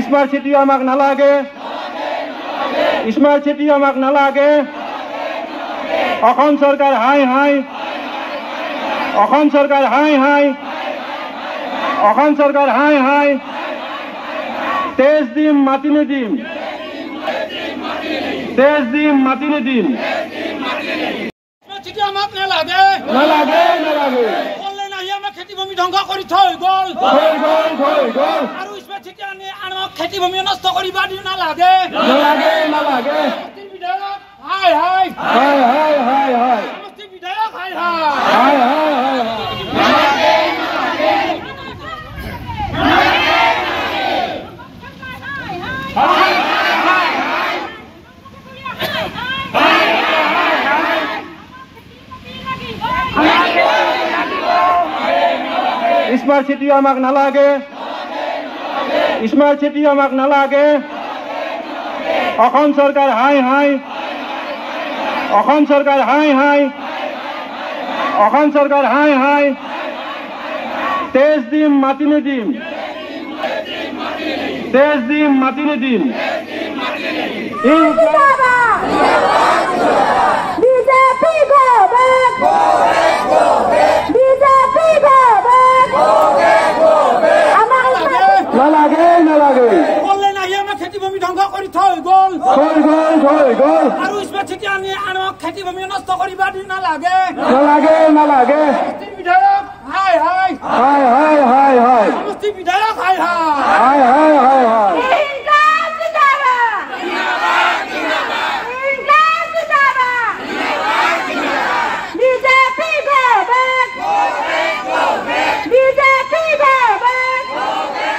Smart সিটি আমাক নালাগে, smart সিটি আমাক নালাগে। অসম সরকার হাই হাই, অসম সরকার হাই হাই, অসম সরকার হাই হাই। তেজ দিম মাটি নিদিম, তেজ দিম মাটি নিদিম। চিঠি আমাক নালাগে, নালাগে নালাগে। অনলাইন আহি আমাক খেতি ভূমি ধ্বংস কৰি থৈ গ'ল, আৰু স্মাৰ্ট চিঠি আনি আমাক খেতি ভূমি নষ্ট কৰিব দি নালাগে, নালাগে নালাগে। বিধায়ক হাই হাই, হাই হাই হাই হাই, সমষ্টি বিধায়ক হাই হাই, হাই হাই হাই হাই। স্মার্ট সিটি আমাক নালাগে, স্মার্ট সিটি আমাক নালাগে। অসম সরকার হাই হাই, অসম সরকার হাই হাই, অসম সরকার হাই হাই। তেজ দিম মাটি নিদিম, তেজ দিম মাটি নিদিম। নালাগে নালাগে। অনলাইন আহি আমাক খেতি ভূমি ধ্বংস কৰি থৈ গ'ল, আৰু স্মাৰ্ট চিঠি আনি আমাক খেতি ভূমি নষ্ট কৰিব দি নালাগে, নালাগে নালাগে। বিধায়ক হাই হাই, হাই হাই হাই হাই, সমষ্টি বিধায়ক হাই হাই, হাই হাই হাই হাই।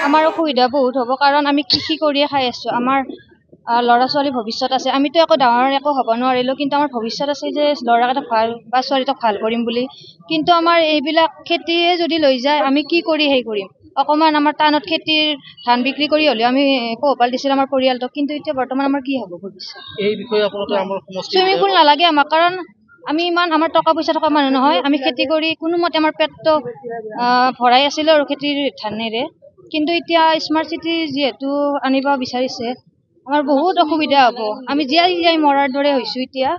আমাৰ অসুবিধা বহুত হ'ব, কাৰণ আমি কৃষি কৰিয়ে খাই আছোঁ। আমাৰ ল'ৰা ছোৱালী ভৱিষ্যত আছে। আমিতো একো ডাঙৰ একো হ'ব নোৱাৰিলোঁ, কিন্তু আমাৰ ভৱিষ্যত আছে যে ল'ৰাকেইটাক ভাল বা ছোৱালীটোক ভাল কৰিম বুলি। কিন্তু আমাৰ এইবিলাক খেতিয়ে যদি লৈ যায়, আমি কি কৰি হেৰি কৰিম? অকণমান আমাৰ টাউনত খেতিৰ ধান বিক্ৰী কৰি হ'লেও আমি পোহপাল দিছিলোঁ আমাৰ পৰিয়ালটোক, কিন্তু এতিয়া বৰ্তমান আমাৰ কি হ'ব ভৱিষ্যত? এই বিষয়ে আপোনালোকে আমাৰ চুইমিং পুল নালাগে আমাক, কাৰণ আমি ইমান আমাৰ টকা পইচা থকা মানুহ নহয়। আমি খেতি কৰি কোনোমতে আমাৰ পেটটো ভৰাই আছিলোঁ আৰু খেতিৰ ধানেৰে। কিন্তু এতিয়া স্মাৰ্ট চিটি যিহেতু আনিব বিচাৰিছে, আমাৰ বহুত অসুবিধা হ'ব। আমি জীয়াই জীয়াই মৰাৰ দৰে হৈছোঁ এতিয়া।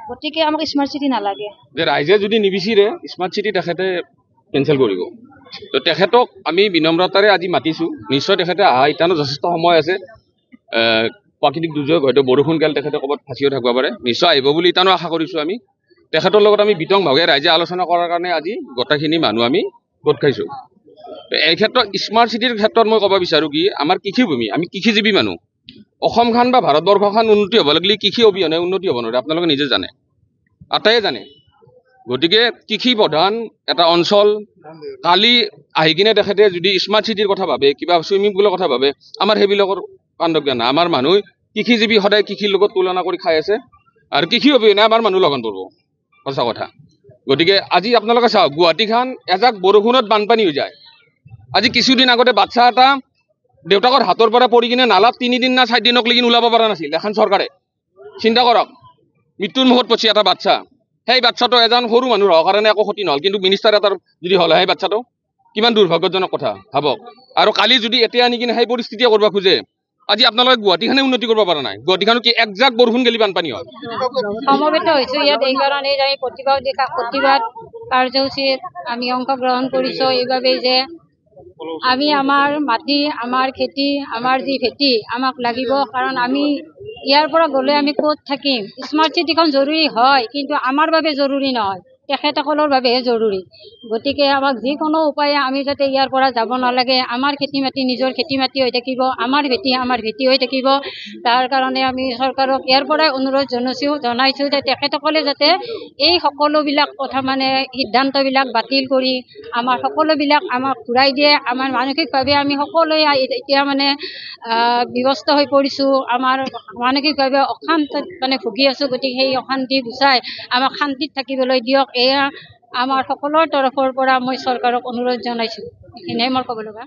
গতিকে আমাক স্মাৰ্ট চিটি নালাগে। যে ৰাইজে যদি নিবিচাৰে স্মাৰ্ট চিটি তেখেতে কেঞ্চেল কৰিব। তো তেখেতক আমি বিনম্ৰতাৰে আজি মাতিছোঁ। নিশ্চয় তেখেতে অহা ইতানো যথেষ্ট সময় আছে। প্ৰাকৃতিক দুৰ্যোগ হয়তো বৰষুণ কাল তেখেতে ক'ৰবাত ফাঁচিও থাকিব পাৰে, নিশ্চয় আহিব বুলি ইতানো আশা কৰিছোঁ আমি। তেখেতৰ লগত আমি বিতংভাৱে ৰাইজে আলোচনা কৰাৰ কাৰণে আজি গোটেইখিনি মানুহ আমি গোট খাইছোঁ। এই ক্ষেত্ৰত স্মাৰ্ট চিটিৰ ক্ষেত্ৰত মই ক'ব বিচাৰোঁ কি, আমাৰ কৃষিভূমি, আমি কৃষিজীৱী মানুহ। অসমখন বা ভাৰতবৰ্ষখন উন্নতি হ'ব লাগিলে কৃষি অবিহনে উন্নতি হ'ব নোৱাৰে, আপোনালোকে নিজে জানে, আটাইয়ে জানে। গতিকে কৃষি প্ৰধান এটা অঞ্চল। কালি আহি কিনে তেখেতে যদি স্মাৰ্ট চিটিৰ কথা ভাবে, কিবা চুইমিং পুলৰ কথা ভাবে, আমাৰ সেইবিলাকৰ কাণ্ডজ্ঞান নাই। আমাৰ মানুহ কৃষিজীৱী, সদায় কৃষিৰ লগত তুলনা কৰি খাই আছে, আৰু কৃষি অবিহনে আমাৰ মানুহ লগন পৰিব, সঁচা কথা। গতিকে আজি আপোনালোকে চাওক, গুৱাহাটীখন এজাক বৰষুণত বানপানী হৈ যায়। আজি কিছুদিন আগতে বাচ্চা এটা দেউতাকৰ হাতৰ পৰা পৰি কিনে নালাত 3 দিন না 4 দিনক লৈকে ওলাব পৰা নাছিল এখন চৰকাৰে। চিন্তা কৰক, মৃত্যুৰ মুখত পৰছে এটা বাচ্চা। সেই বাচ্চাটো এজন সৰু মানুহ হোৱাৰ কাৰণে একো ক্ষতি নহ'ল, কিন্তু মিনিষ্টাৰ এটাৰ যদি হ'ল সেই বাচ্চাটো, কিমান দুৰ্ভাগ্যজনক কথা ভাবক। আৰু কালি যদি এতিয়া আনি কিনে সেই পৰিস্থিতিয়ে কৰিব খোজে, আজি আপোনালোকে গুৱাহাটীখনে উন্নতি কৰিব পৰা নাই। গুৱাহাটীখনো কি একজাক বৰষুণ গেলি বানপানী হয়। সমবেত হৈছোঁ ইয়াত এইকাৰণে যে আমি প্ৰতিবাদ কাৰ্যসূচীত আমি অংশগ্ৰহণ কৰিছোঁ এইবাবেই যে আমি আমাৰ মাটি, আমাৰ খেতি, আমাৰ যি ভেটি আমাক লাগিব। কাৰণ আমি ইয়াৰ পৰা গ'লে আমি ক'ত থাকিম? স্মাৰ্ট চিটিখন জৰুৰী হয়, কিন্তু আমাৰ বাবে জৰুৰী নহয়, তেখেতসকলৰ বাবেহে জৰুৰী। গতিকে আমাক যিকোনো উপায়ে আমি যাতে ইয়াৰ পৰা যাব নালাগে, আমাৰ খেতি মাটি নিজৰ খেতি মাটি হৈ থাকিব, আমাৰ ভেটি হৈ থাকিব। তাৰ কাৰণে আমি চৰকাৰক ইয়াৰ পৰাই অনুৰোধ জনাইছোঁ যে তেখেতসকলে যাতে এই সকলোবিলাক কথা মানে সিদ্ধান্তবিলাক বাতিল কৰি আমাৰ সকলোবিলাক আমাক ঘূৰাই দিয়ে। আমাৰ মানসিকভাৱে আমি সকলোৱে এতিয়া মানে বিভস্ত হৈ পৰিছোঁ, আমাৰ মানসিকভাৱে অশান্তিত মানে ভুগি আছোঁ। গতিকে সেই অশান্তি গুচাই আমাক শান্তিত থাকিবলৈ দিয়ক, এয়া আমাৰ সকলোৰ তৰফৰ পৰা মই চৰকাৰক অনুৰোধ জনাইছোঁ। এইখিনিয়ে মোৰ ক'ব লগা।